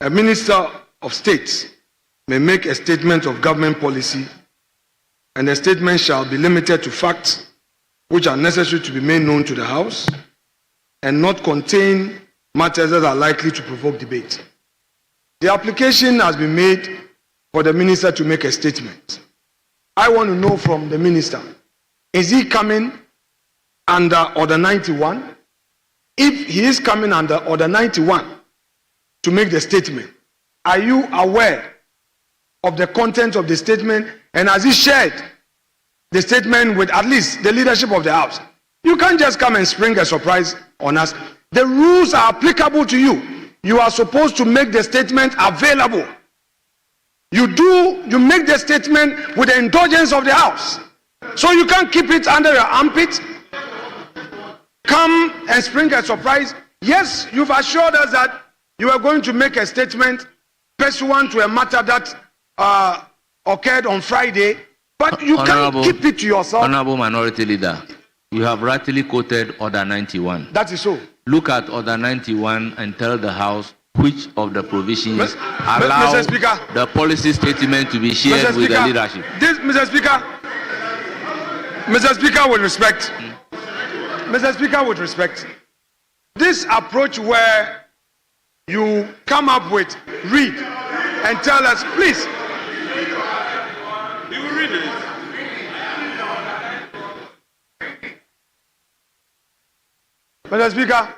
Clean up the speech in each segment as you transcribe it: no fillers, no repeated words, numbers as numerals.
A minister of state may make a statement of government policy, and the statement shall be limited to facts which are necessary to be made known to the House and not contain matters that are likely to provoke debate. The application has been made for the minister to make a statement. I want to know from the minister, is he coming under Order 91? If he is coming under Order 91 to make the statement, are you aware of the content of the statement, and has he shared the statement with at least the leadership of the House? You can't just come and spring a surprise on us. The rules are applicable to you. You are supposed to make the statement available. You make the statement with the indulgence of the House. So you can't keep it under your armpit. Come and spring a surprise. Yes, you've assured us that you are going to make a statement pursuant to a matter that occurred on Friday, but you can't keep it to yourself. Honorable Minority Leader, you have rightly quoted Order 91. That is so. Look at Order 91 and tell the House which of the provisions allow the policy statement to be shared with the leadership. Mr. Speaker, with respect, Mr. Speaker, with respect, this approach where you come up with, read, and tell us, please. You will read it. Mr. Speaker,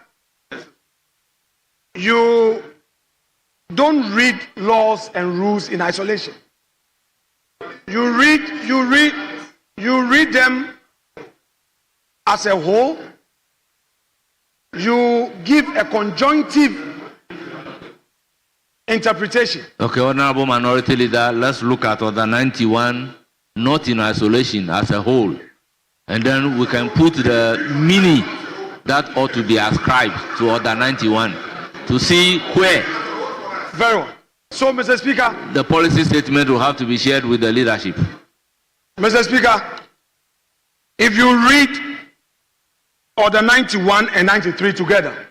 you don't read laws and rules in isolation. You read them as a whole. You give a conjunctive interpretation. Okay, Honorable Minority Leader, let's look at Order 91, not in isolation, as a whole. And then we can put the meaning that ought to be ascribed to Order 91 to see where. Very well. So, Mr. Speaker, the policy statement will have to be shared with the leadership. Mr. Speaker, if you read Order 91 and 93 together,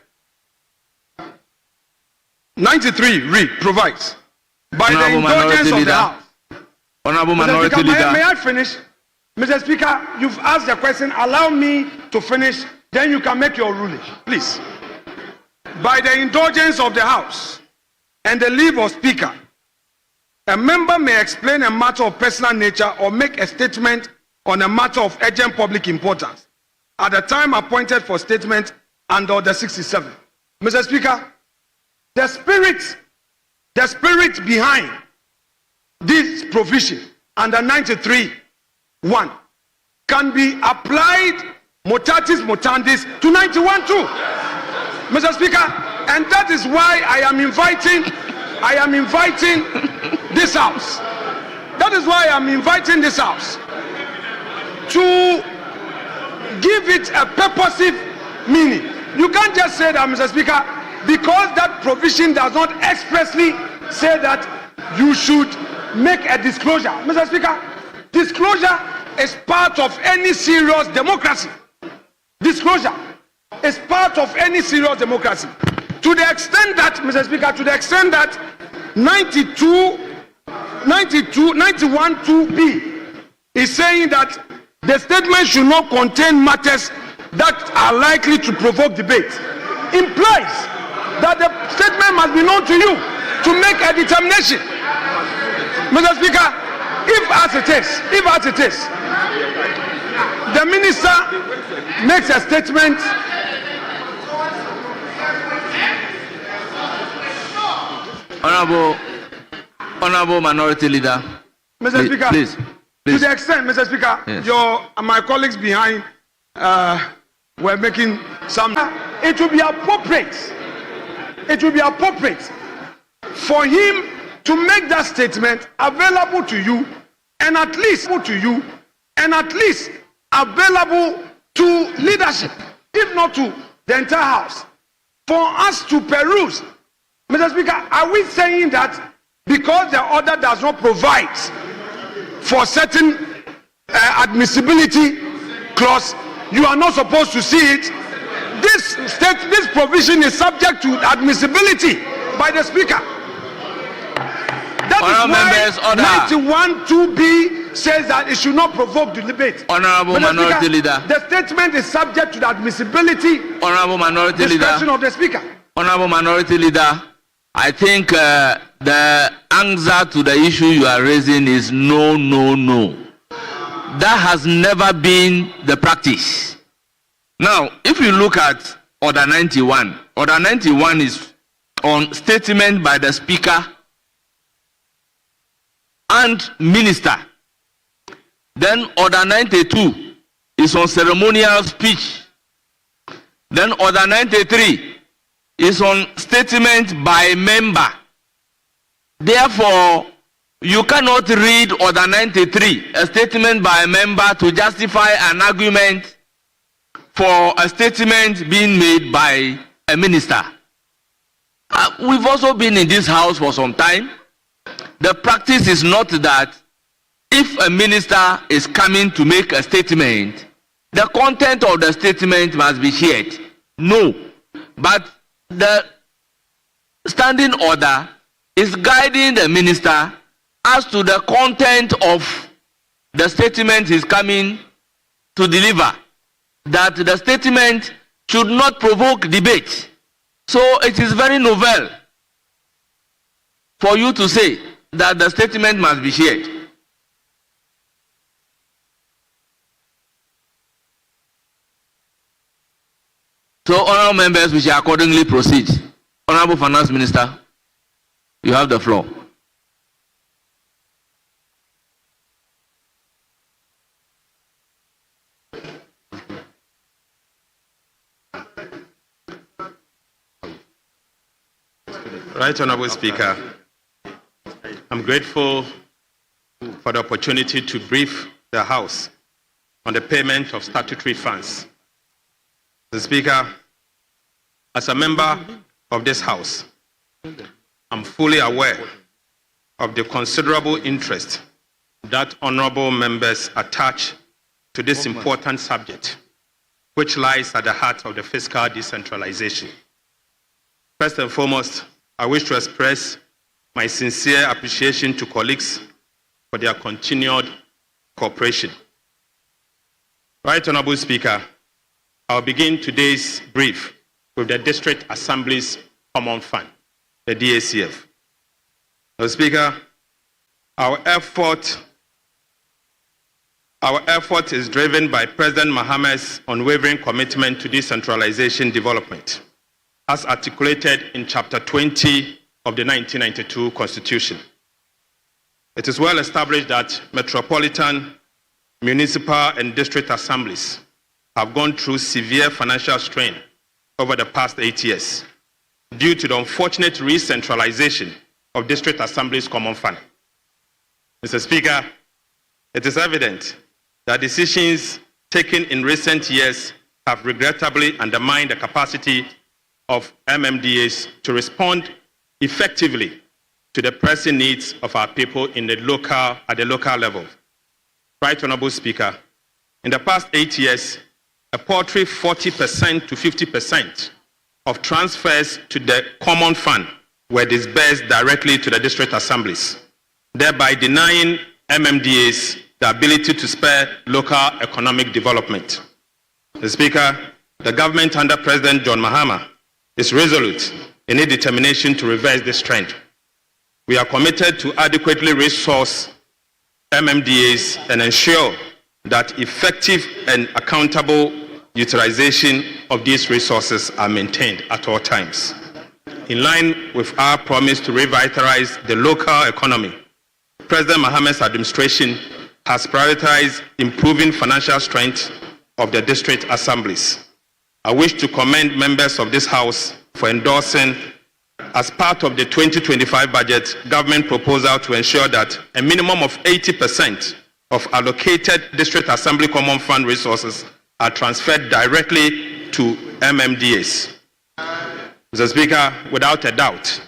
93 provides by the indulgence of the House. Honorable Minority Leader, may I finish? Mr. Speaker, you've asked the question. Allow me to finish. Then you can make your ruling, please. By the indulgence of the House and the leave of Speaker, a member may explain a matter of personal nature or make a statement on a matter of urgent public importance at the time appointed for statement under Order 67. Mr. Speaker, the spirit behind this provision under 93(1) can be applied mutatis mutandis to 91 too. Mr. Speaker, and that is why I am inviting this House. That is why I am inviting this House to give it a purposive meaning. You can't just say that, Mr. Speaker, because that provision does not expressly say that you should make a disclosure. Mr. Speaker, disclosure is part of any serious democracy. Disclosure is part of any serious democracy. To the extent that, Mr. Speaker, to the extent that 91(2)(b) is saying that the statement should not contain matters that are likely to provoke debate, implies that the statement must be known to you to make a determination. Mr. Speaker, if as it is, the minister makes a statement Honorable Minority Leader, Mr. Speaker, please. To the extent, Mr. Speaker, yes. My colleagues behind were making some. It will be appropriate for him to make that statement available to you, and at least available to leadership, if not to the entire House, for us to peruse. Mr. Speaker, are we saying that because the order does not provide for certain admissibility clause, you are not supposed to see it? This provision is subject to admissibility by the Speaker. That Honourable members, is why 91 2B says that it should not provoke the debate. Honourable Mr. Minority Speaker, Leader. The statement is subject to the admissibility Honourable Minority discretion Leader. of the Speaker. Honourable Minority Leader, I think the answer to the issue you are raising is no, no, no. That has never been the practice. Now, if you look at Order 91, Order 91 is on statement by the Speaker and Minister. Then Order 92 is on ceremonial speech. Then Order 93 is on statement by member. Therefore, you cannot read Order 93, a statement by a member, to justify an argument for a statement being made by a minister. We've also been in this house for some time. The practice is not that if a minister is coming to make a statement, the content of the statement must be shared. No. But the standing order is guiding the minister as to the content of the statement he's coming to deliver, that the statement should not provoke debate. So it is very novel for you to say that the statement must be shared. So, honourable members, we shall accordingly proceed. Honourable Finance Minister, you have the floor. Right, Honourable Speaker, I'm grateful for the opportunity to brief the House on the payment of statutory funds. Mr. Speaker, as a member of this House, I'm fully aware of the considerable interest that honourable members attach to this important subject, which lies at the heart of the fiscal decentralization. First and foremost, I wish to express my sincere appreciation to colleagues for their continued cooperation. Right, Honourable Speaker, I'll begin today's brief with the District Assembly's Common Fund, the DACF. Mr. Speaker, our effort is driven by President Mahama's unwavering commitment to decentralization development, as articulated in Chapter 20 of the 1992 Constitution. It is well established that metropolitan, municipal, and district assemblies have gone through severe financial strain over the past 8 years due to the unfortunate re-centralization of district assemblies' common fund. Mr. Speaker, it is evident that decisions taken in recent years have regrettably undermined the capacity of MMDAs to respond effectively to the pressing needs of our people at the local level. Right, Honourable Speaker, in the past 8 years, a paltry 40% to 50% of transfers to the common fund were disbursed directly to the district assemblies, thereby denying MMDAs the ability to spur local economic development. Mr. Speaker, the government under President John Mahama is resolute in its determination to reverse this trend. We are committed to adequately resource MMDAs and ensure that effective and accountable utilization of these resources are maintained at all times. In line with our promise to revitalize the local economy, President Mahama's administration has prioritized improving financial strength of the district assemblies. I wish to commend members of this House for endorsing, as part of the 2025 budget, government proposal to ensure that a minimum of 80% of allocated district assembly common fund resources are transferred directly to MMDAs. Mr. Speaker, without a doubt,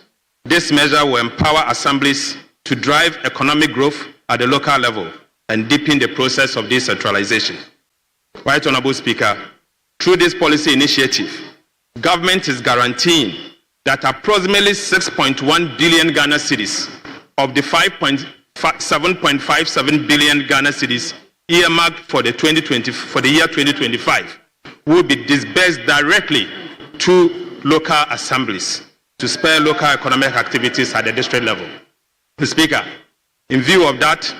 this measure will empower assemblies to drive economic growth at the local level and deepen the process of decentralization. Right, Honourable Speaker, through this policy initiative, government is guaranteeing that approximately 6.1 billion Ghana cedis of the 7.57 billion Ghana cedis earmarked for the year 2025 will be disbursed directly to local assemblies to spur local economic activities at the district level. Mr. Speaker, in view of that,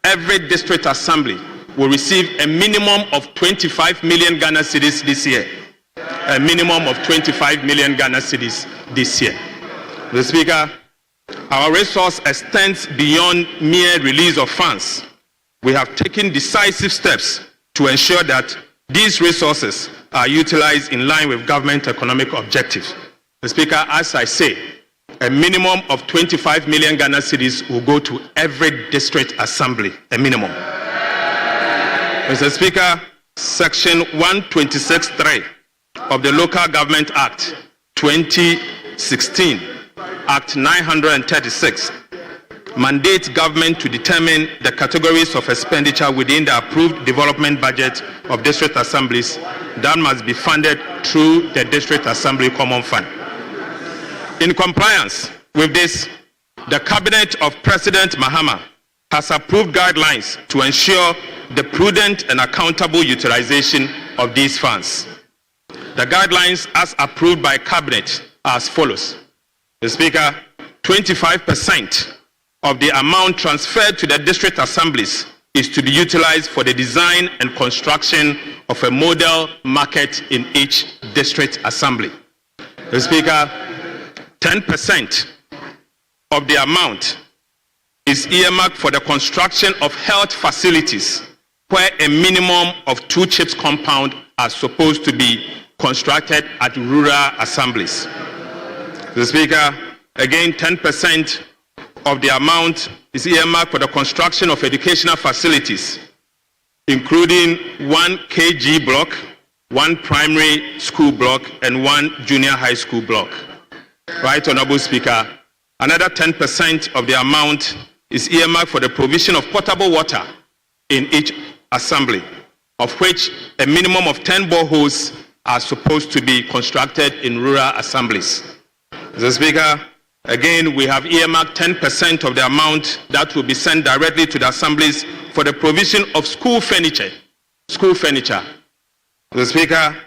every district assembly will receive a minimum of 25 million Ghana cedis this year. A minimum of 25 million Ghana cedis this year. Mr. Speaker, our resource extends beyond mere release of funds. We have taken decisive steps to ensure that these resources are utilized in line with government economic objectives. Mr. Speaker, as I say, a minimum of 25 million Ghana cedis will go to every district assembly, a minimum. Mr. Speaker, Section 126(3) of the Local Government Act 2016, Act 936, mandates government to determine the categories of expenditure within the approved development budget of district assemblies that must be funded through the District Assembly Common Fund. In compliance with this, the Cabinet of President Mahama has approved guidelines to ensure the prudent and accountable utilization of these funds. The guidelines as approved by Cabinet are as follows. Mr. Speaker, 25% of the amount transferred to the district assemblies is to be utilized for the design and construction of a model market in each district assembly. Mr. Speaker, 10% of the amount is earmarked for the construction of health facilities where a minimum of 2 CHIPS compounds are supposed to be constructed at rural assemblies. Mr. Speaker, again, 10% of the amount is earmarked for the construction of educational facilities, including 1 KG block, 1 primary school block, and 1 junior high school block. Right, Honorable Speaker, another 10% of the amount is earmarked for the provision of potable water in each assembly, of which a minimum of 10 boreholes are supposed to be constructed in rural assemblies. Mr. Speaker, again, we have earmarked 10% of the amount that will be sent directly to the assemblies for the provision of school furniture. Mr. Speaker,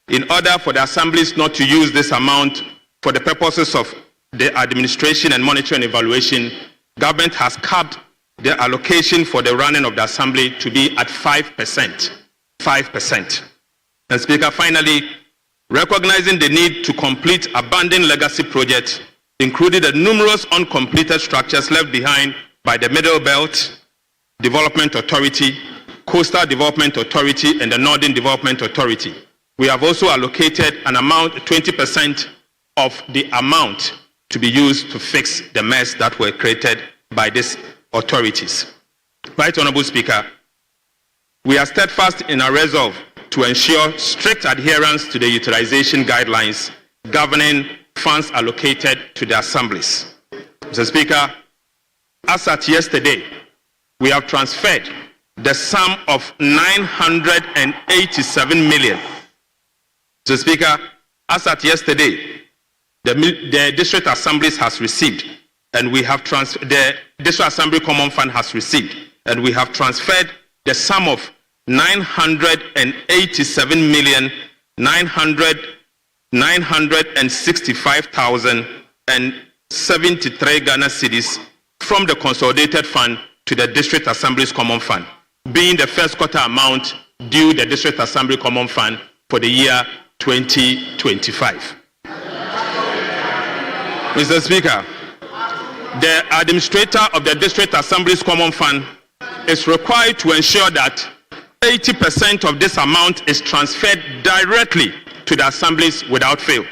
in order for the assemblies not to use this amount for the purposes of the administration and monitoring and evaluation, government has capped the allocation for the running of the assembly to be at 5%. 5%. And Speaker, finally, recognizing the need to complete abandoned legacy projects, including the numerous uncompleted structures left behind by the Middle Belt Development Authority, Coastal Development Authority, and the Northern Development Authority, we have also allocated an amount, 20% of the amount to be used to fix the mess that were created by these authorities. Right, Honorable Speaker, we are steadfast in our resolve to ensure strict adherence to the utilization guidelines governing funds allocated to the assemblies. Mr. Speaker, as at yesterday, we have transferred the sum of 987 million. Mr. Speaker, as at yesterday, the district assemblies has received, and we have the District Assembly Common Fund has received, and we have transferred the sum of 965,965,073 Ghana cedis from the consolidated fund to the District Assembly's Common Fund, being the first quarter amount due the District Assembly Common Fund for the year 2025. Mr. Speaker, the administrator of the District Assembly's Common Fund is required to ensure that 80% of this amount is transferred directly to the assemblies without fail,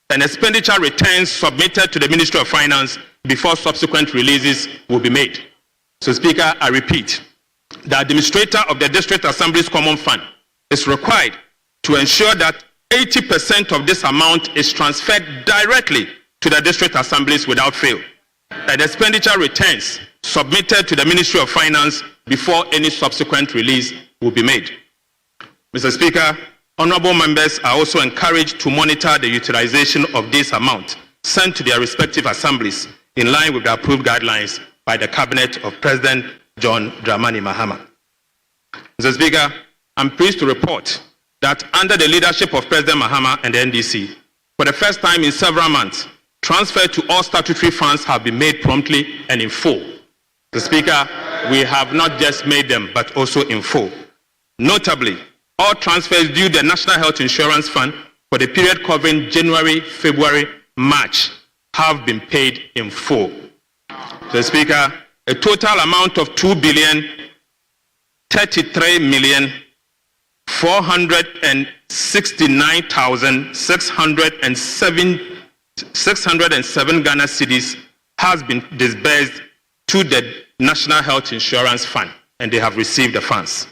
and expenditure returns submitted to the Ministry of Finance before subsequent releases will be made. So, Speaker, I repeat, the administrator of the District Assembly's Common Fund is required to ensure that 80% of this amount is transferred directly to the district assemblies without fail, and expenditure returns submitted to the Ministry of Finance before any subsequent release will be made. Mr. Speaker, honorable members are also encouraged to monitor the utilization of this amount sent to their respective assemblies in line with the approved guidelines by the Cabinet of President John Dramani Mahama. Mr. Speaker, I'm pleased to report that under the leadership of President Mahama and the NDC, for the first time in several months, transfer to all statutory funds have been made promptly and in full. Mr. Speaker, we have not just made them, but also in full. Notably, all transfers due the National Health Insurance Fund for the period covering January, February, March have been paid in full. Mr. Speaker, a total amount of 2,3,469,607 Ghana cedis has been disbursed to the National Health Insurance Fund, and they have received the funds.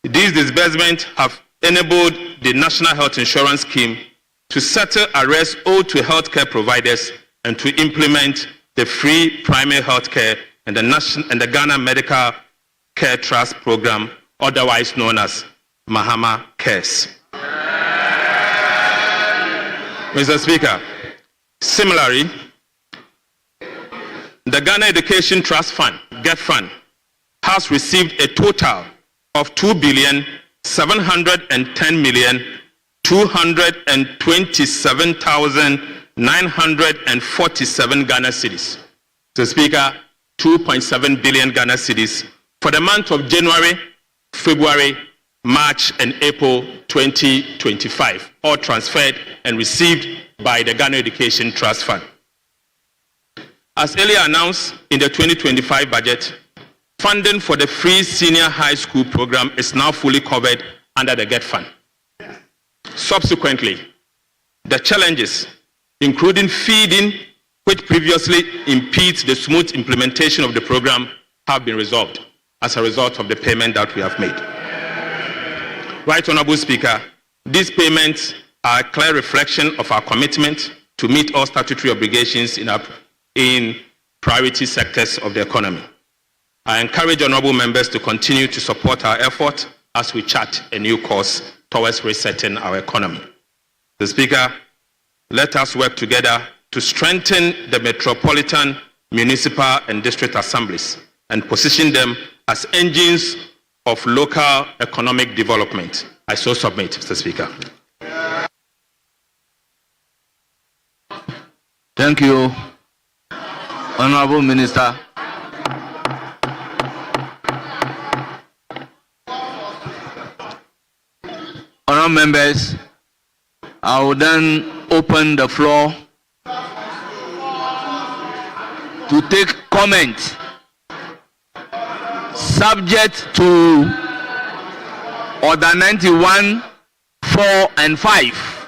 These disbursements have enabled the National Health Insurance Scheme to settle arrears owed to healthcare providers and to implement the free primary health care and the Ghana Medical Care Trust Program, otherwise known as Mahama Cares. Mr. Speaker, similarly, the Ghana Education Trust Fund, GET Fund, has received a total of 2,710,227,947 Ghana cedis. Mr. Speaker, 2.7 billion Ghana cedis for the month of January, February, March, and April 2025, all transferred and received by the Ghana Education Trust Fund. As earlier announced in the 2025 budget, funding for the free senior high school program is now fully covered under the GET Fund. Subsequently, the challenges, including feeding, which previously impedes the smooth implementation of the program, have been resolved as a result of the payment that we have made. Right Honorable Speaker, these payments are a clear reflection of our commitment to meet all statutory obligations in priority sectors of the economy. I encourage honorable members to continue to support our effort as we chart a new course towards resetting our economy. Mr. Speaker, let us work together to strengthen the metropolitan, municipal, and district assemblies and position them as engines of local economic development. I so submit, Mr. Speaker. Thank you, Honorable Minister. Honourable members, I will then open the floor to take comment subject to Order 91, 4 and 5.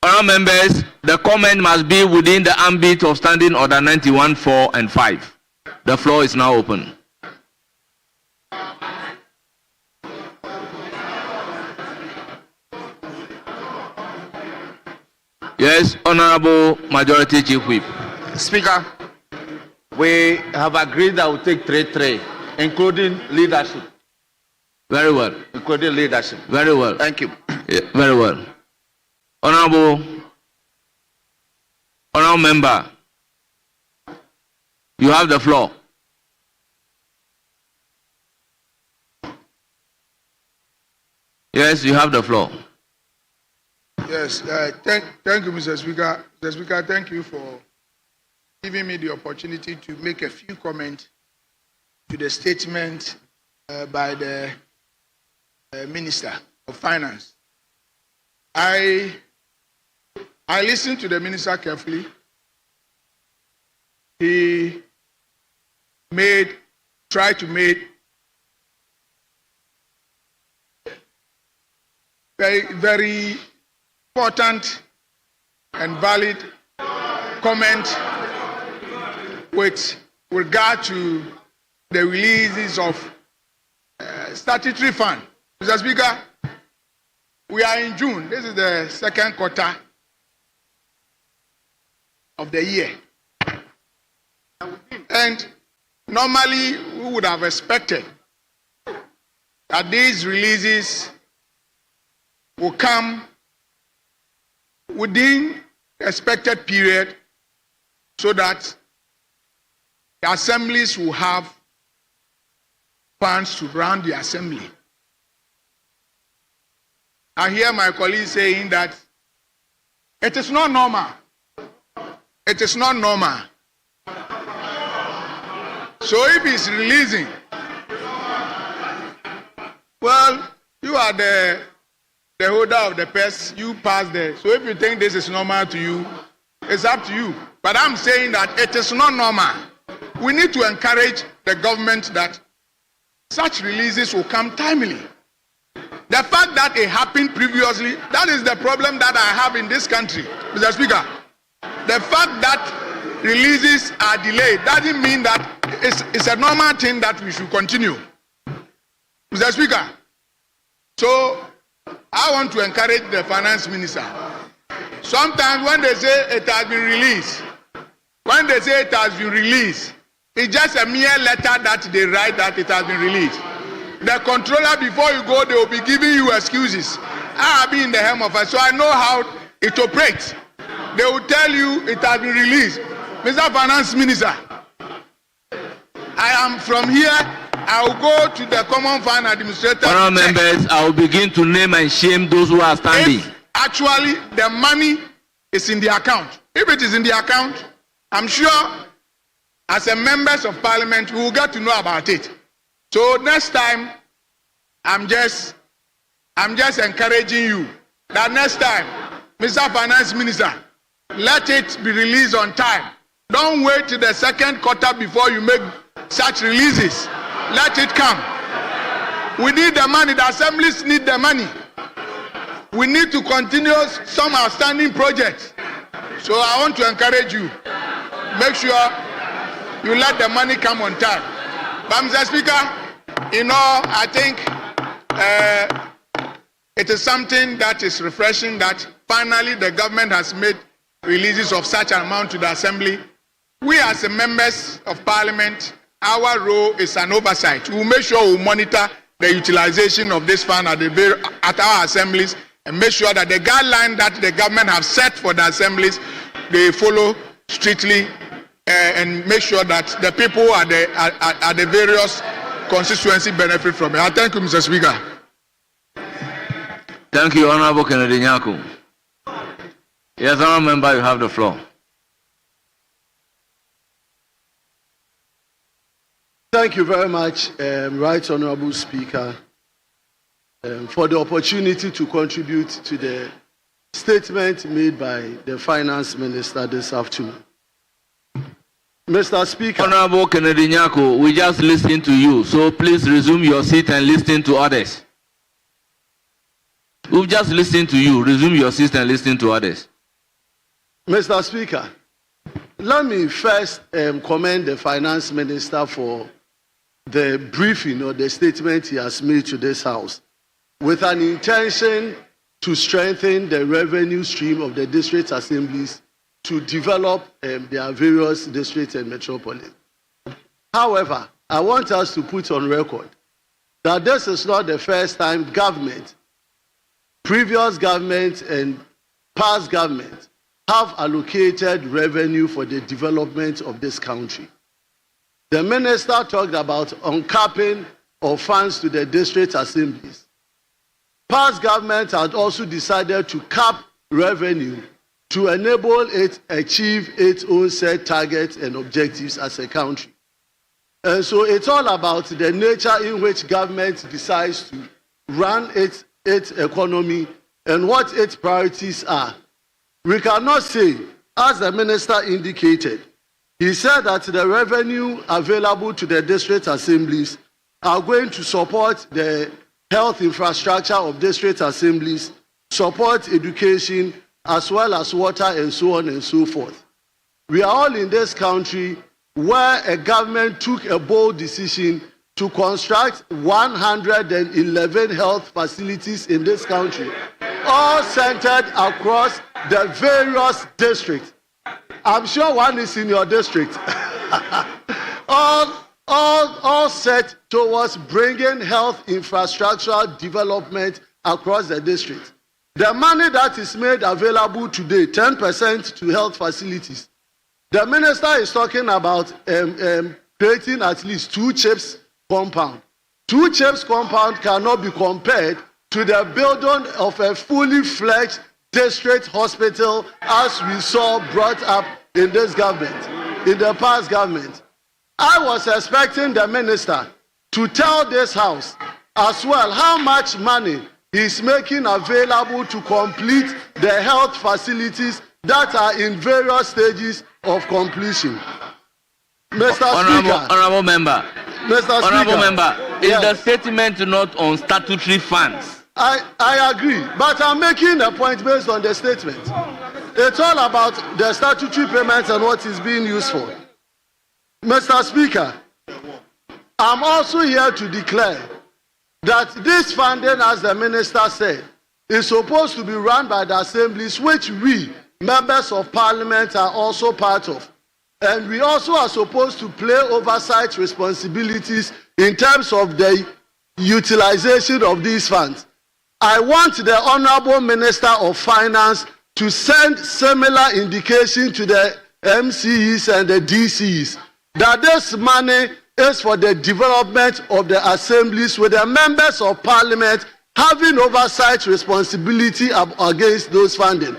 Honourable members, the comment must be within the ambit of Standing Order 91, 4 and 5. The floor is now open. Yes, Honorable Majority Chief Whip. Speaker, we have agreed that we'll take 3-3, including leadership. Very well. Including leadership. Very well. Thank you. Yeah, very well. Honorable Member, you have the floor. Yes, you have the floor. Yes, thank you, Mr. Speaker. Mr. Speaker, thank you for giving me the opportunity to make a few comments to the statement by the Minister of Finance. I listened to the Minister carefully. He tried to make very important and valid comment with regard to the releases of statutory fund. Mr. Speaker, we are in June. This is the second quarter of the year. And normally we would have expected that these releases will come within expected period so that the assemblies will have funds to run the assembly. I hear my colleagues saying that it is not normal. It is not normal. So if he's releasing, well, you are the holder of the purse, you pass there. So if you think this is normal to you, it's up to you. But I'm saying that it is not normal. We need to encourage the government that such releases will come timely. The fact that it happened previously, that is the problem that I have in this country, Mr. Speaker. The fact that releases are delayed doesn't mean that it's a normal thing that we should continue. Mr. Speaker, so I want to encourage the finance minister. Sometimes when they say it has been released, it's just a mere letter that they write that it has been released. The controller, before you go, they will be giving you excuses. I have been in the helm of it, so I know how it operates. They will tell you it has been released. Mr. Finance Minister, I am from here. I will go to the Common Fund Administrator. Honourable members, I will begin to name and shame those who are standing. If actually the money is in the account. If it is in the account, I'm sure as a members of parliament we will get to know about it. So next time, I'm just encouraging you that next time, Mr. Finance Minister, let it be released on time. Don't wait till the second quarter before you make such releases. Let it come. We need the money. The assemblies need the money. We need to continue some outstanding projects. So I want to encourage you. Make sure you let the money come on time. But Mr. Speaker, you know, I think it is something that is refreshing that finally the government has made releases of such an amount to the assembly. We as the members of parliament, our role is an oversight. We will make sure we monitor the utilization of this fund at our assemblies and make sure that the guideline that the government have set for the assemblies, they follow strictly and make sure that the people at the various constituency benefit from it. I thank you, Mr. Speaker. Thank you, Honourable Kennedy Nyako. Yes, Honourable Member, you have the floor. Thank you very much, Right Honourable Speaker, for the opportunity to contribute to the statement made by the Finance Minister this afternoon. Mr. Speaker. Honourable Kennedy Nyako, we just listened to you, so please resume your seat and listen to others. We've just listened to you. Resume your seat and listen to others. Mr. Speaker, let me first commend the Finance Minister for the briefing or the statement he has made to this House with an intention to strengthen the revenue stream of the district assemblies to develop their various districts and metropolis. However, I want us to put on record that this is not the first time previous government and past government have allocated revenue for the development of this country. The minister talked about uncapping of funds to the district assemblies. Past government had also decided to cap revenue to enable it achieve its own set targets and objectives as a country. And so it's all about the nature in which government decides to run its economy and what its priorities are. We cannot say, as the minister indicated, he said that the revenue available to the district assemblies are going to support the health infrastructure of district assemblies, support education, as well as water and so on and so forth. We are all in this country where a government took a bold decision to construct 111 health facilities in this country, all centered across the various districts. I'm sure one is in your district. all set towards bringing health infrastructure development across the district. the money that is made available today, 10% to health facilities, the minister is talking about creating at least 2 CHIPS compound. 2 CHIPS compound cannot be compared to the building of a fully fledged district hospital as we saw brought up in this government, in the past government. I was expecting the minister to tell this house as well how much money he's making available to complete the health facilities that are in various stages of completion. Mr. Speaker. Honorable member. Mr. Honorable Speaker. member, is Yes. the statement not on statutory funds? I agree, but I'm making a point based on the statement. It's all about the statutory payments and what is being used for. Mr. Speaker, I'm also here to declare that this funding, as the minister said, is supposed to be run by the assemblies, which we, members of parliament, are also part of. And we also are supposed to play oversight responsibilities in terms of the utilization of these funds. I want the Honorable Minister of Finance to send similar indication to the MCEs and the DCEs that this money is for the development of the assemblies, with the members of parliament having oversight responsibility against those funding.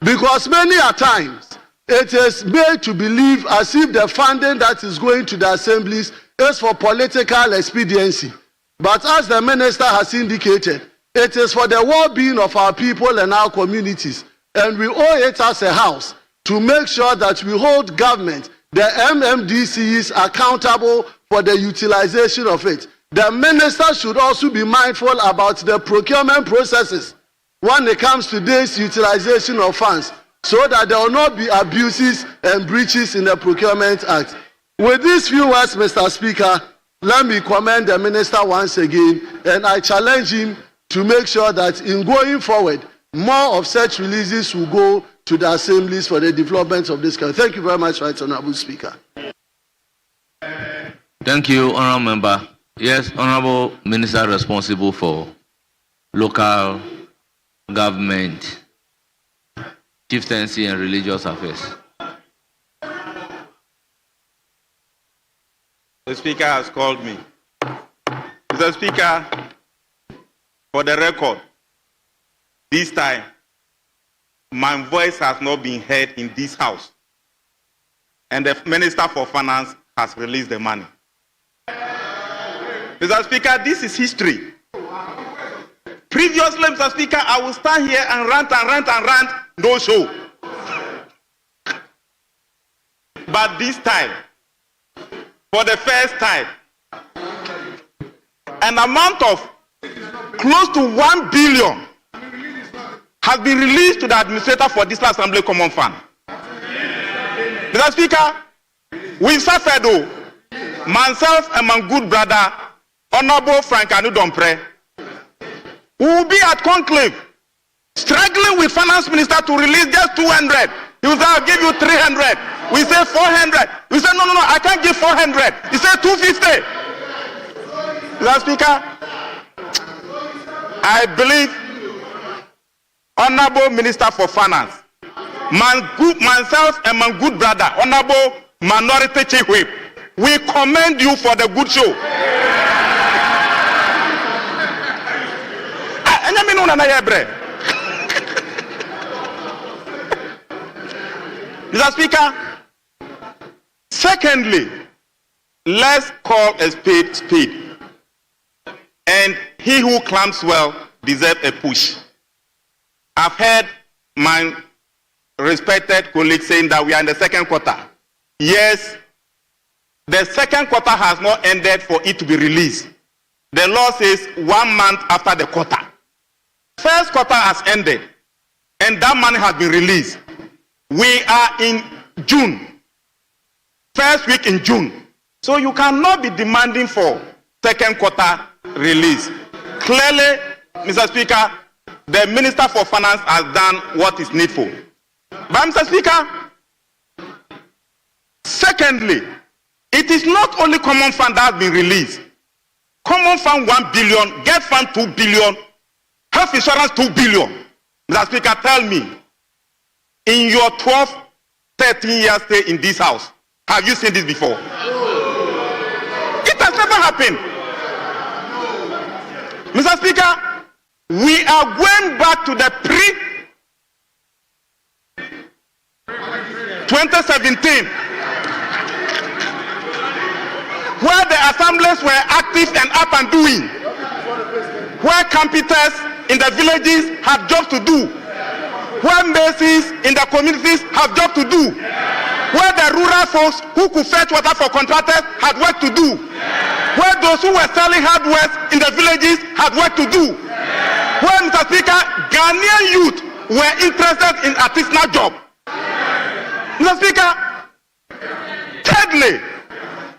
Because many a times it is made to believe as if the funding that is going to the assemblies is for political expediency. But as the minister has indicated, it is for the well-being of our people and our communities. And we owe it as a house to make sure that we hold government, the MMDCs, accountable for the utilization of it. The minister should also be mindful about the procurement processes when it comes to this utilization of funds, so that there will not be abuses and breaches in the Procurement Act. With these few words, Mr. Speaker, let me commend the minister once again, and I challenge him to make sure that in going forward, more of such releases will go to the assemblies for the development of this country. Thank you very much, Right Honourable Speaker. Thank you, Honourable Member. Yes, Honourable Minister responsible for local government, chieftaincy and religious affairs. The Speaker has called me. Mr. Speaker, for the record, this time, my voice has not been heard in this house. And the Minister for Finance has released the money. Mr. Speaker, this is history. Previously, Mr. Speaker, I will stand here and rant, no show. But this time, for the first time, an amount of close to 1 billion has been released to the administrator for this Assembly Common Fund. Mr. Speaker, we suffered though. Myself and my good brother, Honorable Frank Anudompre, we will be at conclave, struggling with Finance Minister to release just 200. He will say, I'll give you 300. We say 400. We say, no, I can't give 400. He said 250. Mr. Speaker, I believe Honorable Minister for Finance, myself and my good brother, Honorable Minority Chief Whip, we commend you for the good show. Mr. Speaker, secondly, let's call a spade spade. And he who clams well deserves a push. I've heard my respected colleague saying that we are in the second quarter. Yes, the second quarter has not ended for it to be released. The law says 1 month after the quarter. First quarter has ended, and that money has been released. We are in June, first week in June. So you cannot be demanding for second quarter release. Clearly, Mr. Speaker, the Minister for Finance has done what is needful. But Mr. Speaker, secondly, it is not only Common Fund that has been released. Common Fund 1 billion, Get Fund 2 billion, Health Insurance 2 billion. Mr. Speaker, tell me, in your 12, 13 years stay in this house, have you seen this before? It has never happened. Mr. Speaker, we are going back to the pre-2017, where the assemblies were active and up and doing, where computers in the villages have jobs to do, where masons in the communities have jobs to do, where the rural folks who could fetch water for contractors had work to do, where those who were selling hardware in the villages had work to do, where, Mr. Speaker, Ghanaian youth were interested in artisanal job. Mr. Speaker, thirdly,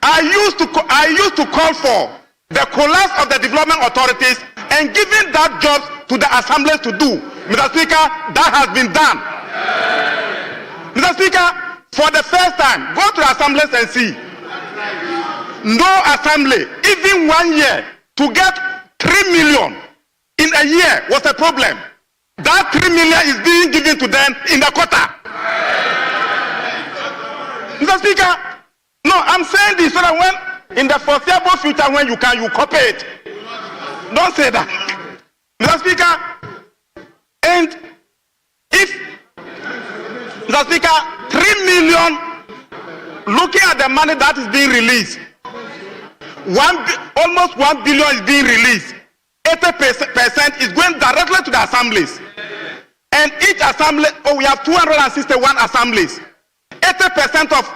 I used to call for the collapse of the development authorities and giving that jobs to the assemblies to do. Mr. Speaker, that has been done. Mr. Speaker, for the first time, go to the assemblies and see. No assembly, even 1 year, to get 3 million in a year was a problem. That 3 million is being given to them in the quota. Mr. Speaker, no, I'm saying this so that when, in the foreseeable future, when you can, you copy it. Don't say that. Mr. Speaker, and if, Mr. Speaker, 3 million, looking at the money that is being released, almost 1 billion is being released. 80% is going directly to the assemblies. And each assembly, we have 261 assemblies. 80% of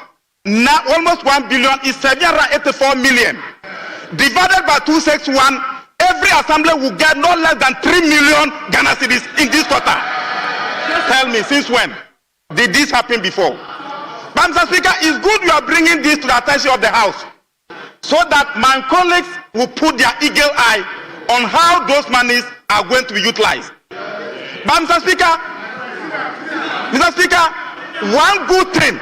almost 1 billion is 784 million. Divided by 261, every assembly will get no less than 3 million Ghana cedis in this quarter. Tell me, since when did this happen before? But Mr. Speaker, it's good you are bringing this to the attention of the House, so that my colleagues will put their eagle eye on how those monies are going to be utilized. But Mr. Speaker, one good thing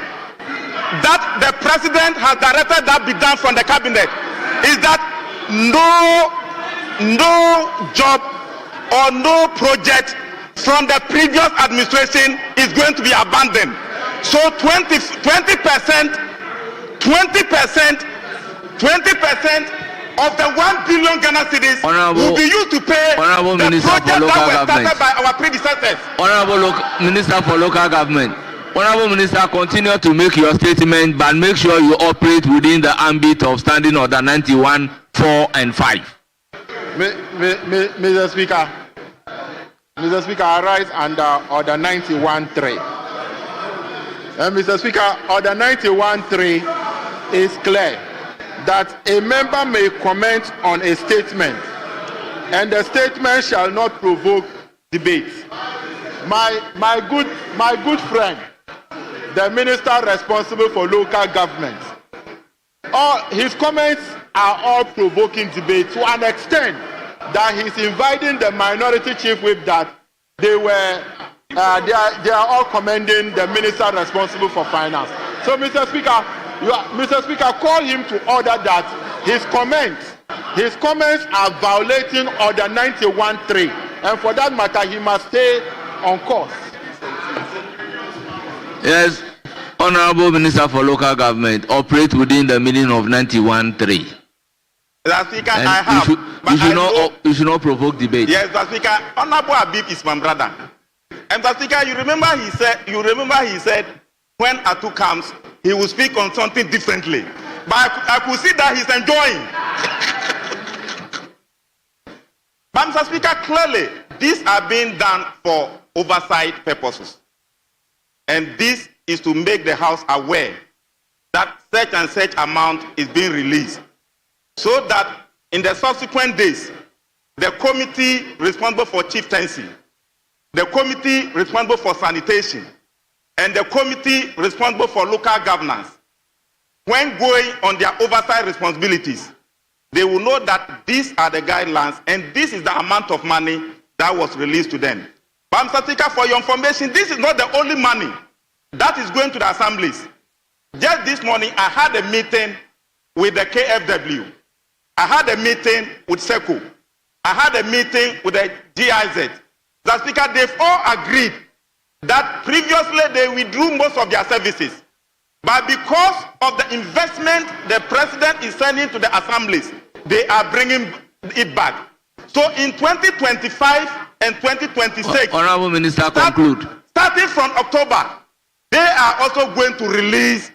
that the President has directed that be done from the cabinet is that no job or no project from the previous administration is going to be abandoned. So 20% of the 1 billion Ghana cedis will be used to pay the project that were started by our predecessors. Honorable Minister for Local Government. Honorable Minister, continue to make your statement, but make sure you operate within the ambit of Standing Order 91, 4 and 5. Mr. Speaker, I rise under Order 91.3. Mr. Speaker, Order 91.3 is clear that a member may comment on a statement, and the statement shall not provoke debate. My good friend, the minister responsible for local government, his comments are all provoking debate to an extent that he's inviting the minority chief whip that they are all commending the minister responsible for finance. So, Mr. Speaker, call him to order that his comments are violating Order 91.3, and for that matter, he must stay on course. Yes, Honorable Minister for Local Government, operate within the meaning of 91.3. Mr. Speaker, I have. You should not provoke debate. Yes, Mr. Speaker, Honorable Habib is my brother. And Mr. Speaker, you remember he said when Atu comes, he will speak on something differently. But I could see that he's enjoying. But Mr. Speaker, clearly, these are being done for oversight purposes. And this is to make the House aware that such and such amount is being released, so that in the subsequent days, the committee responsible for chieftaincy, the committee responsible for sanitation, and the committee responsible for local governance, when going on their oversight responsibilities, they will know that these are the guidelines and this is the amount of money that was released to them. But Mr. Speaker, for your information, this is not the only money that is going to the assemblies. Just this morning, I had a meeting with the KFW. I had a meeting with SECO. I had a meeting with the GIZ. Mr. Speaker, they've all agreed that previously they withdrew most of their services. But because of the investment the president is sending to the assemblies, they are bringing it back. So in 2025 and 2026, Honorable Minister, conclude. Starting from October, they are also going to release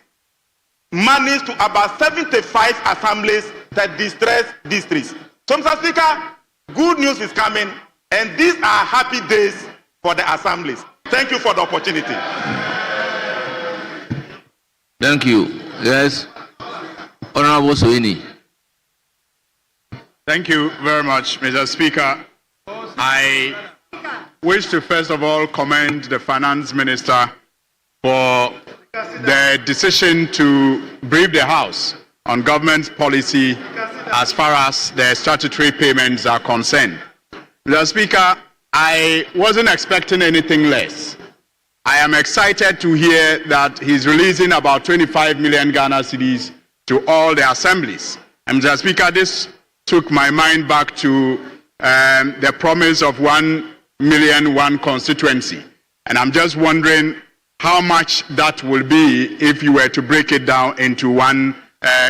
monies to about 75 assemblies that distress districts. So, Mr. Speaker, good news is coming, and these are happy days for the assemblies. Thank you for the opportunity. Thank you. Yes, Honorable Soini. Thank you very much, Mr. Speaker. I wish to first of all commend the Finance Minister for the decision to brief the House on government's policy as far as the statutory payments are concerned. Mr. Speaker, I wasn't expecting anything less. I am excited to hear that he's releasing about 25 million Ghana cedis to all the assemblies. And Mr. Speaker, this took my mind back to the promise of 1 million one constituency. And I'm just wondering how much that will be if you were to break it down into 1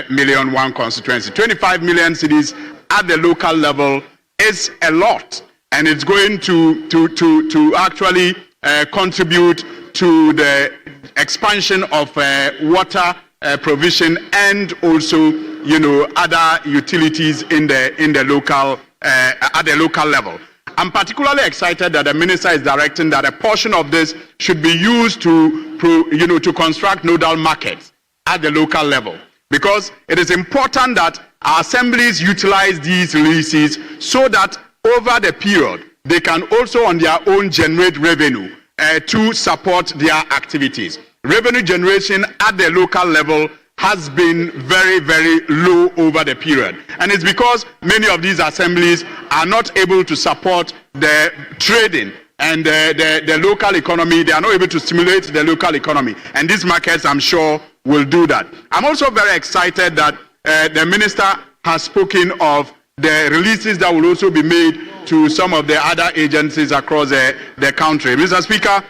million one constituency. 25 million cedis at the local level is a lot. And it's going to actually contribute to the expansion of water provision and also, other utilities in the local at the local level. I'm particularly excited that the minister is directing that a portion of this should be used to construct nodal markets at the local level, because it is important that our assemblies utilize these releases so that over the period they can also on their own generate revenue to support their activities. Revenue generation at the local level has been very, very low over the period. And it's because many of these assemblies are not able to support the trading and the local economy. They are not able to stimulate the local economy. And these markets, I'm sure, will do that. I'm also very excited that the minister has spoken of the releases that will also be made to some of the other agencies across the country. Mr. Speaker,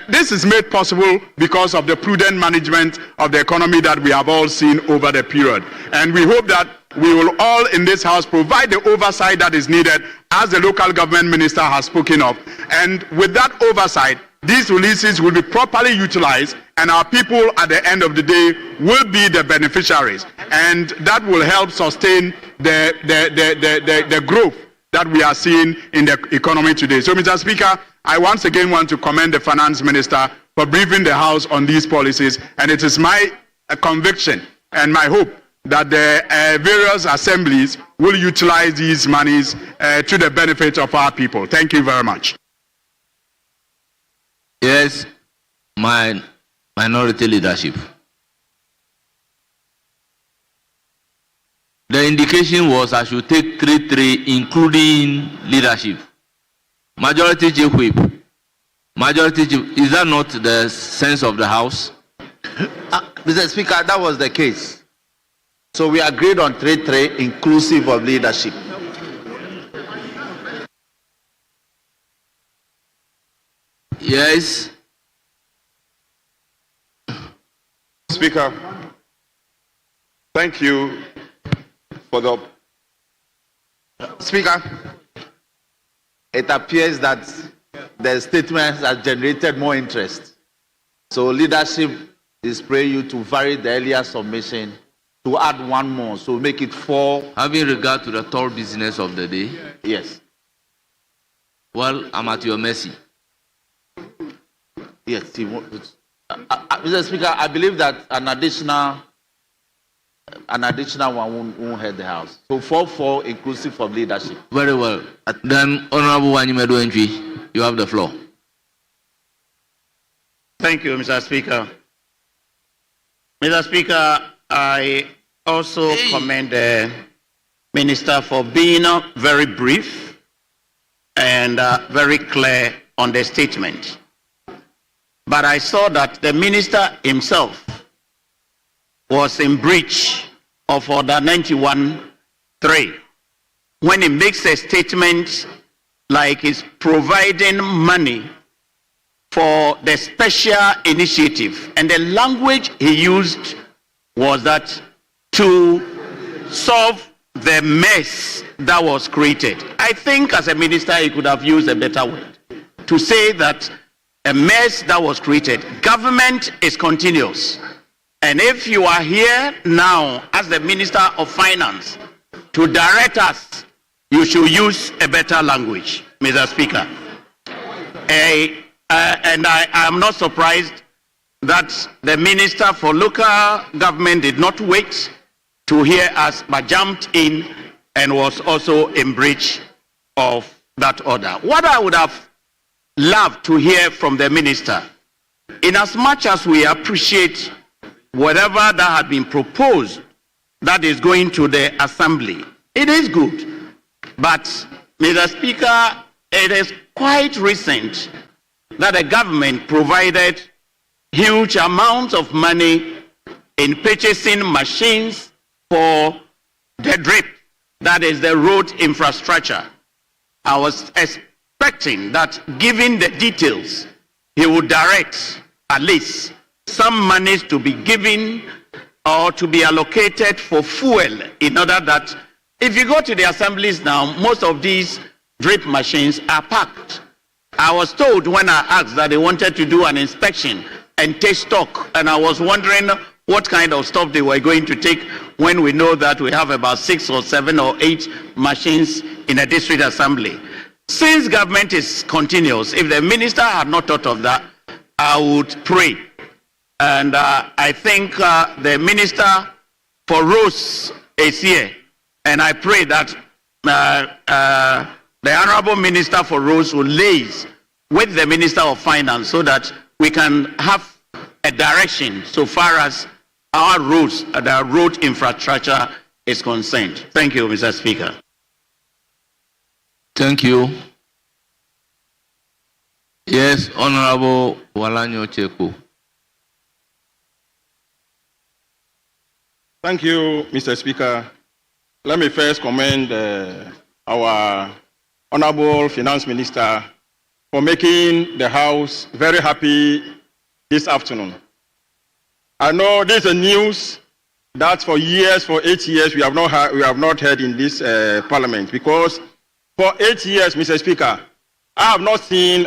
this is made possible because of the prudent management of the economy that we have all seen over the period. And we hope that we will all in this House provide the oversight that is needed, as the local government minister has spoken of. And with that oversight, these releases will be properly utilized, and our people at the end of the day will be the beneficiaries. And that will help sustain the growth that we are seeing in the economy today. So, Mr. Speaker, I once again want to commend the Finance Minister for briefing the House on these policies, and it is my conviction and my hope that the various assemblies will utilize these monies to the benefit of our people. Thank you very much. Yes, my minority leadership. The indication was I should take 3-3, including leadership. Majority chief whip. Majority chief, is that not the sense of the House? Mr. Speaker, that was the case. So we agreed on 3-3, inclusive of leadership. Yes. Speaker, thank you for the... Speaker, it appears that the statement has generated more interest. So leadership is praying you to vary the earlier submission to add one more, so make it 4. Having regard to the toll business of the day, Yes. well, I'm at your mercy. Yes. Mr. Speaker, I believe that an additional one won't hurt the House. So 4-4, inclusive of leadership. Very well. Then, Honorable Wanyimedu Entry, you have the floor. Thank you, Mr. Speaker. Mr. Speaker, I also commend the Minister for being very brief and very clear on the statement. But I saw that the Minister himself was in breach of Order 91.3 when he makes a statement like he's providing money for the special initiative. And the language he used was that to solve the mess that was created. I think as a minister, he could have used a better word to say that a mess that was created. Government is continuous. And if you are here now as the Minister of Finance to direct us, you should use a better language, Mr. Speaker. And I am not surprised that the Minister for Local Government did not wait to hear us, but jumped in and was also in breach of that order. What I would have loved to hear from the Minister, in as much as we appreciate whatever that had been proposed that is going to the Assembly, it is good. But, Mr. Speaker, it is quite recent that the government provided huge amounts of money in purchasing machines for the DRIP, that is the road infrastructure. I was expecting that, given the details, he would direct at least some monies to be given or to be allocated for fuel, in order that if you go to the assemblies now, most of these drip machines are packed. I was told when I asked that they wanted to do an inspection and take stock, and I was wondering what kind of stuff they were going to take when we know that we have about 6 or 7 or 8 machines in a district assembly. Since government is continuous, if the minister had not thought of that, I would pray. And I think the Minister for Roads is here. And I pray that the Honorable Minister for Roads will liaise with the Minister of Finance so that we can have a direction so far as our roads, the road infrastructure is concerned. Thank you, Mr. Speaker. Thank you. Yes, Honorable Walanyo Cheku. Thank you, Mr. Speaker. Let me first commend our Honorable Finance Minister for making the House very happy this afternoon. I know this is a news that for years, for 8 years, we have not heard in this Parliament, because for 8 years, Mr. Speaker, I have not seen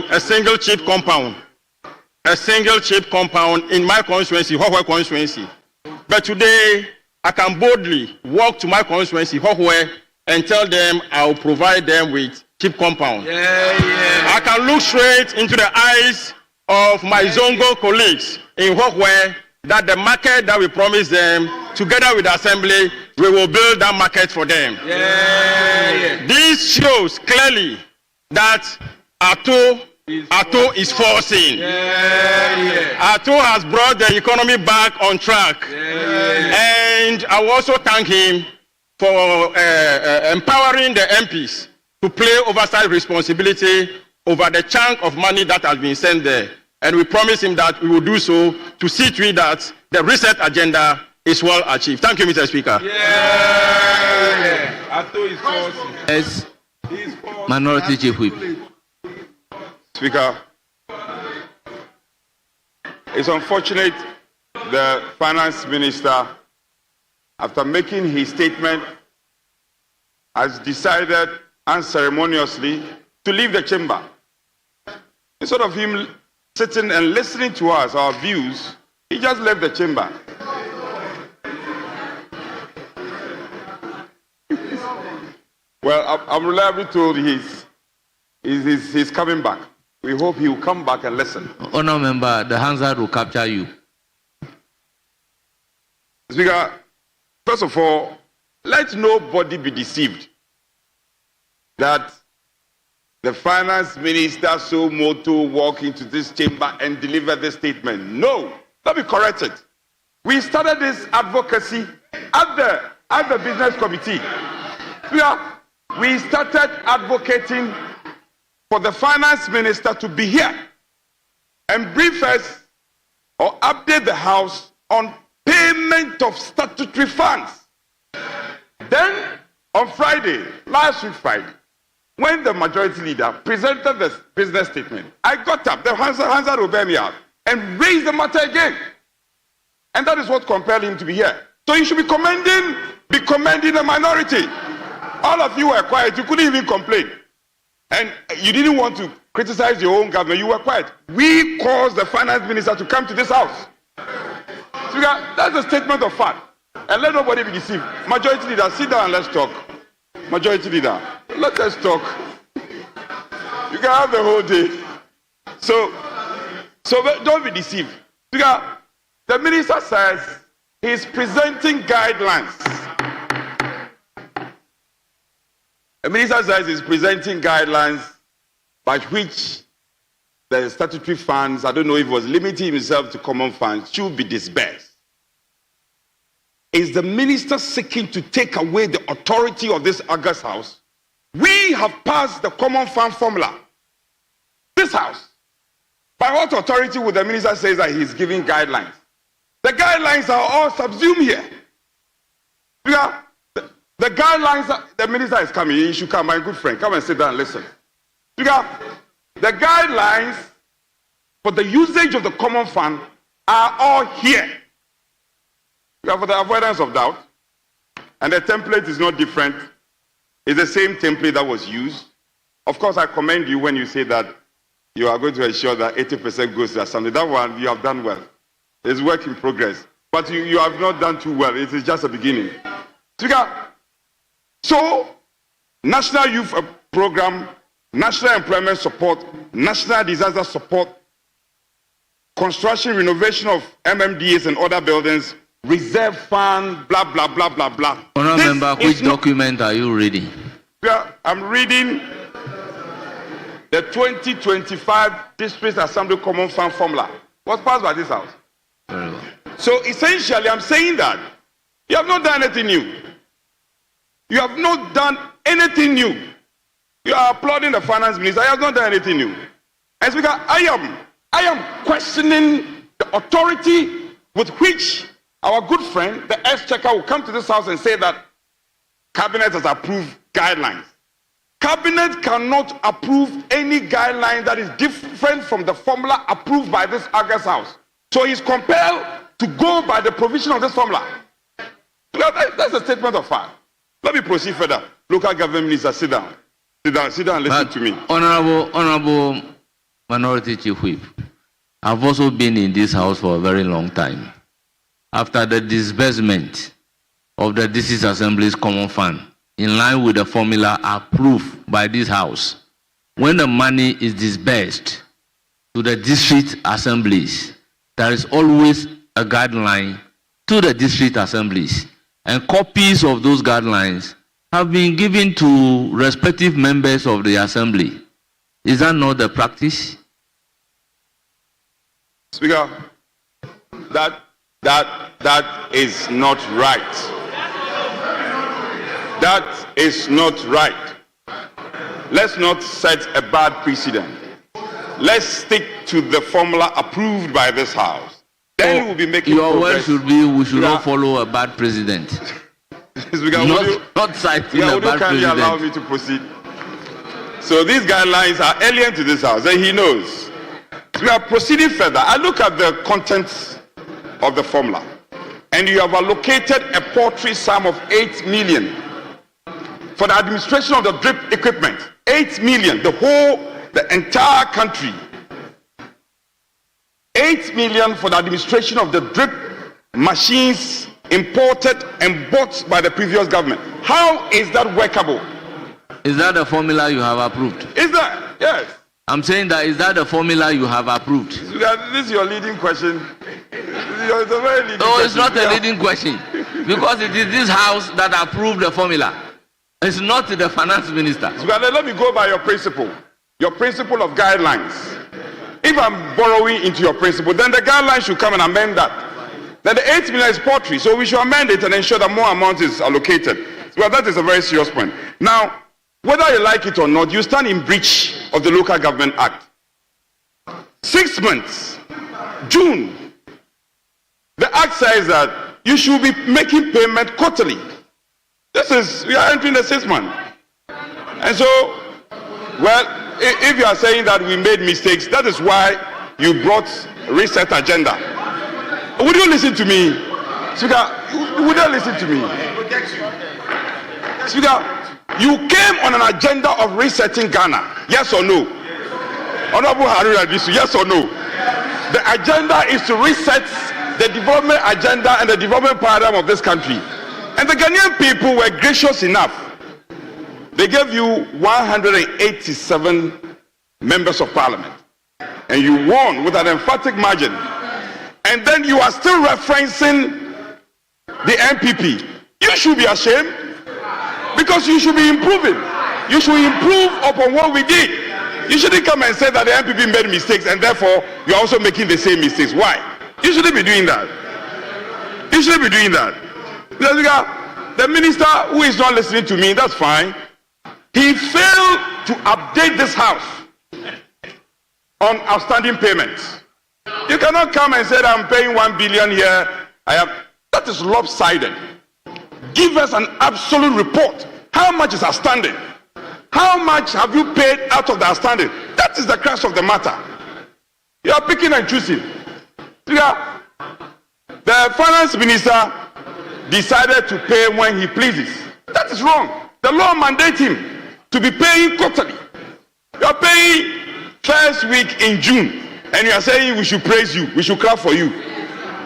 a single chip compound in my constituency, Hohwe constituency. But today, I can boldly walk to my constituency, Hohwe, and tell them I will provide them with chip compound. I can look straight into the eyes of my Zongo colleagues in Hohwe that the market that we promised them, together with the assembly, we will build that market for them. This shows clearly that Ato is forcing. Ato has brought the economy back on track. And I will also thank him for empowering the MPs to play oversight responsibility over the chunk of money that has been sent there. And we promise him that we will do so to see to it that the reset agenda is well achieved. Thank you, Mr. Speaker. Yes, Minority Chief Whip. Speaker, it's unfortunate the Finance Minister, after making his statement, has decided unceremoniously to leave the chamber. Instead of him sitting and listening to us, our views, he just left the chamber. Well, I'm reliably told he's coming back. We hope he will come back and listen. Honour member, the Hansard will capture you. Speaker, first of all, let nobody be deceived that the finance minister so moto walk into this chamber and deliver this statement. No, let me correct it. We started this advocacy at the business committee. We started advocating for the finance minister to be here and brief us or update the House on payment of statutory funds. Then on Friday, last week Friday, when the majority leader presented the business statement, I got up, the Hansard obeyed me out, and raised the matter again. And that is what compelled him to be here. So you should be commending the minority. All of you were quiet, you couldn't even complain. And you didn't want to criticize your own government, you were quiet. We caused the finance minister to come to this house. So that's a statement of fact. And let nobody be deceived. Majority leader, sit down and let's talk. Majority leader, let us talk. You can have the whole day. So don't be deceived. The minister says he's presenting guidelines. The minister says he's presenting guidelines by which the statutory funds, I don't know if he was limiting himself to common funds, should be disbursed. Is the minister seeking to take away the authority of this August House? We have passed the common fund formula. This House. By what authority would the minister say that he's giving guidelines? The guidelines are all subsumed here. The guidelines, the minister is coming, he should come, my good friend, come and sit down and listen. The guidelines for the usage of the common fund are all here. For the avoidance of doubt, and the template is not different, it's the same template that was used. Of course, I commend you when you say that you are going to ensure that 80% goes to the assembly. That one, you have done well. It's work in progress. But you have not done too well. It is just a beginning. So, National Youth Program, National Employment Support, National Disaster Support, construction, renovation of MMDAs and other buildings, reserve fund, blah, blah, blah, blah, blah. Honourable member, which document are you reading? I'm reading the 2025 District Assembly Common Fund Formula. Was passed by this House. Very well. So essentially, I'm saying that you have not done anything new. You have not done anything new. You are applauding the finance minister. I have not done anything new. And Speaker, I am questioning the authority with which our good friend, the exchequer, will come to this House and say that Cabinet has approved guidelines. Cabinet cannot approve any guideline that is different from the formula approved by this August House. So he's compelled to go by the provision of this formula. That's a statement of fact. Let me proceed further. Local government minister, sit down. Sit down and listen to me. Honorable Minority Chief Whip, I've also been in this House for a very long time. After the disbursement of the District Assembly's Common Fund, in line with the formula approved by this House, when the money is disbursed to the district assemblies, there is always a guideline to the district assemblies, and copies of those guidelines have been given to respective members of the assembly. Is that not the practice? Speaker, that is not right. That is not right. Let's not set a bad precedent. Let's stick to the formula approved by this House. Then we will be making your progress. word should be we should not follow a bad precedent. Speaker, not citing a bad kindly precedent. allow me to proceed? So these guidelines are alien to this House, and he knows. We are proceeding further. I look at the contents of the formula, and you have allocated a paltry sum of 8 million for the administration of the drip equipment. 8 million, the entire country. 8 million for the administration of the drip machines imported and bought by the previous government. How is that workable? Is that the formula you have approved? Is that? Yes. I'm saying that is that the formula you have approved? This is your leading question. It's a very leading No, it's question. not a leading question. Because it is this House that approved the formula. It's not the finance minister. So let me go by your principle of guidelines. If I'm borrowing into your principle, then the guidelines should come and amend that. Then the 8 million is paltry, so we should amend it and ensure that more amount is allocated. Well, that is a very serious point. Now, whether you like it or not, you stand in breach of the Local Government Act. 6 months, June, the Act says that you should be making payment quarterly. We are entering the 6th month. And so, Well, if you are saying that we made mistakes, that is why you brought reset agenda. Would you listen to me? Speaker, would you listen to me? Speaker, you came on an agenda of resetting Ghana. Yes or no? Honorable Haruna Disu, yes or no? The agenda is to reset the development agenda and the development paradigm of this country. And the Ghanaian people were gracious enough. They gave you 187 members of parliament. And you won with an emphatic margin. And then you are still referencing the MPP. You should be ashamed, because you should be improving. You should improve upon what we did. You shouldn't come and say that the MPP made mistakes and therefore you are also making the same mistakes. Why? You shouldn't be doing that. You shouldn't be doing that. The minister who is not listening to me, that's fine. He failed to update this house on outstanding payments. You cannot come and say that I'm paying 1 billion here. That is lopsided. Give us an absolute report. How much is outstanding? How much have you paid out of the outstanding? That is the crux of the matter. You are picking and choosing. The finance minister decided to pay when he pleases. That is wrong. The law mandates him to be paying quarterly. You are paying first week in June, and you are saying we should praise you, we should clap for you,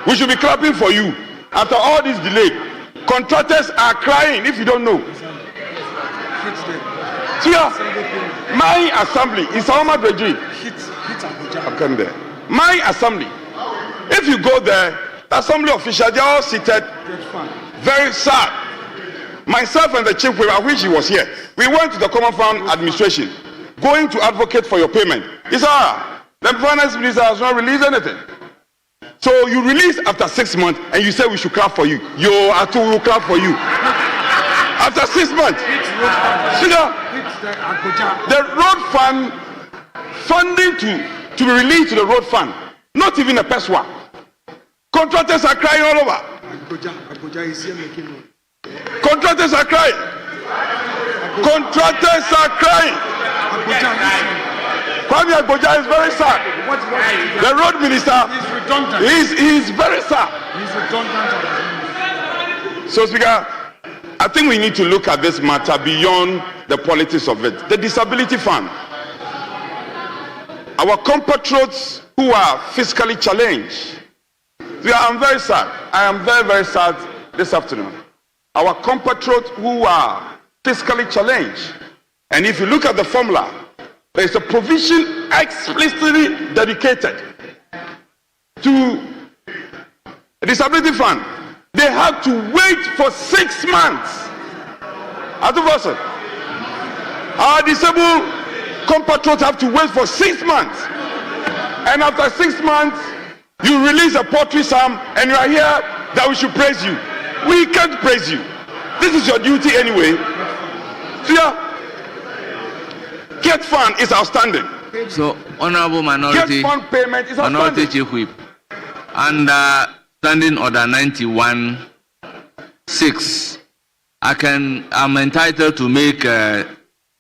we should be clapping for you. After all this delay, contractors are crying. If you don't know, so my assembly is Ahmad Regime. I've come there. My assembly. If you go there, the assembly officials, they are all seated, very sad. Myself and the chief whip, I wish he was here. We went to the Common Fund Administration, going to advocate for your payment. He said, the finance minister has not released anything. So you release after 6 months, and you say we should clap for you. Yo, Atu will clap for you. After 6 months, the road fund funding to be released to the road fund, not even a peswa. Contractors are crying all over. Contractors are crying. Contractors are crying. Kwame Agboja is very sad. The road minister is very sad. So, Speaker, I think we need to look at this matter beyond the politics of it. The disability fund. Our compatriots who are fiscally challenged. I'm very sad. I am very, very sad this afternoon. Our compatriots who are fiscally challenged. And if you look at the formula, there is a provision explicitly dedicated to a disability fund. They have to wait for 6 months. Our disabled compatriots have to wait for 6 months. And after 6 months, you release a poetry psalm and you are here that we should praise you. We can't praise you. This is your duty anyway. So Get fund is outstanding. So, Honorable Minority, Get fund payment is Minority outstanding. Chief Whip, under Standing Order 91(6), I'm entitled to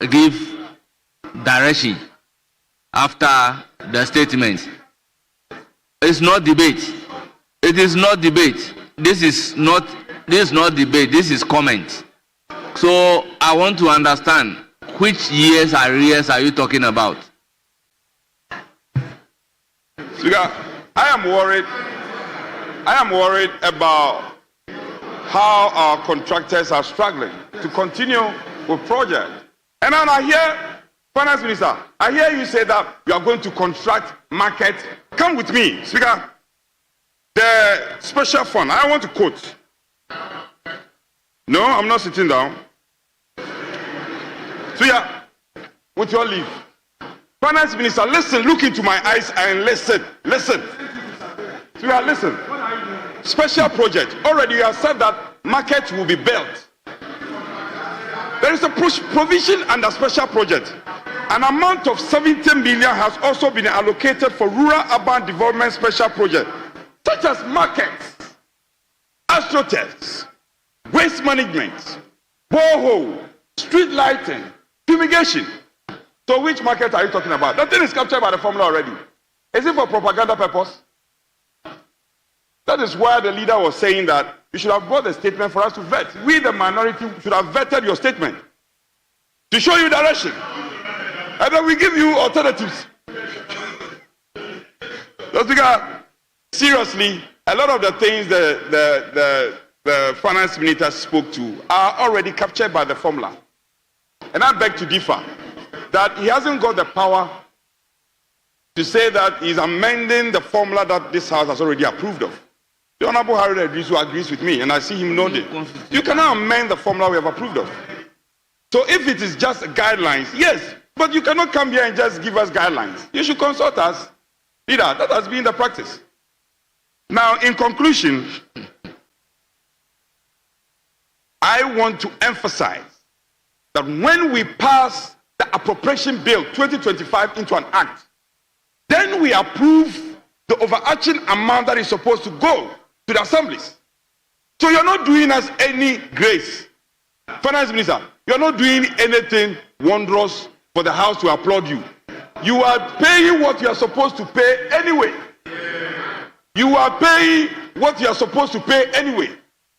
give direction after the statement. It's not debate. It is not debate. This is not debate. This is comment. So I want to understand which years arrears are you talking about? Speaker, I am worried about how our contractors are struggling to continue with projects. And then I hear, Finance Minister, I hear you say that you are going to construct market. Come with me, Speaker. The special fund, I want to quote. No, I'm not sitting down. Speaker, with your leave. Finance Minister, listen, look into my eyes and listen. Speaker, listen. Special project. Already you have said that market will be built. There is a provision under special project. An amount of 70 million has also been allocated for rural urban development special projects, such as markets, astroturfs, waste management, borehole, street lighting, fumigation. So which market are you talking about? That thing is captured by the formula already. Is it for propaganda purpose? That is why the leader was saying that you should have brought the statement for us to vet. We, the minority, should have vetted your statement to show you direction. And then we give you alternatives. So, Speaker, seriously, a lot of the things the finance minister spoke to are already captured by the formula. And I beg to differ that he hasn't got the power to say that he's amending the formula that this House has already approved of. The Honorable Harry Idris agrees with me, and I see him nodding. You cannot amend the formula we have approved of. So if it is just guidelines, yes, but you cannot come here and just give us guidelines. You should consult us. Leader, that has been the practice. Now, in conclusion, I want to emphasize that when we pass the appropriation bill 2025 into an act, then we approve the overarching amount that is supposed to go to the assemblies. So you're not doing us any grace. Finance Minister, you're not doing anything wondrous for the House to applaud you. You are paying what you are supposed to pay anyway. You are paying what you are supposed to pay anyway.